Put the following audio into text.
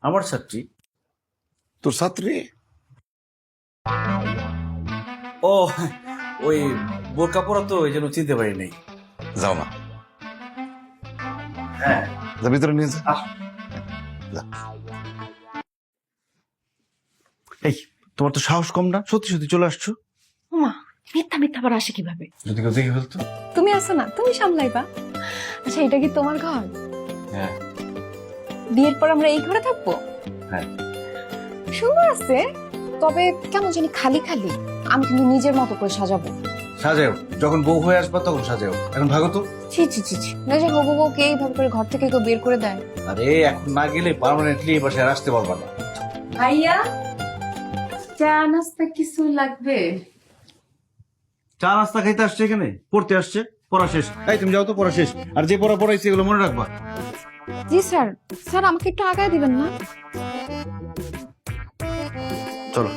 আমার ছাত্রী। তোর ছাত্রী? ও, ওই বোরকা পরা তো এই জন্য চিনতে পারি নাই। যাও না, হ্যাঁ, যা ভিতরে নিয়ে যা। আস। যা। এই, তোমার তো সাহস কম না, সত্যি সত্যি চলে আসছো। ওমা, মিথ্যা মিথ্যা আবার আসে কিভাবে? যদি কেউ দেখে ফেলতো। তুমি আসো না, তুমি সামলাইবা। আচ্ছা, এটা কি তোমার ঘর? হ্যাঁ বিয়ের পর আমরা এই ঘরে থাকবো? হ্যাঁ। সুন্দর আছে, তবে কেমন জানি খালি খালি। আমি কিন্তু নিজের মতো করে সাজাবো। সাজাও, যখন বউ হয়ে আসবা তখন সাজাও, এখন ভাগো তো। ছি ছি ছি ছি, না যে হবু বউকে এইভাবে করে ঘর থেকে কেউ বের করে দেয়। আরে এখন না গেলে পার্মানেন্টলি এই বাসায় আর আসতে পারবা না। ভাইয়া, চা নাস্তা কিছু লাগবে? চা নাস্তা খাইতে আসছে এখানে, পড়তে আসছে, পড়া শেষ। এই তুমি যাও তো, পড়া শেষ। আর যে পড়া পড়াইছে এগুলো মনে রাখবা। জি স্যার। স্যার, আমাকে একটু আগায় দিবেন না? চলো।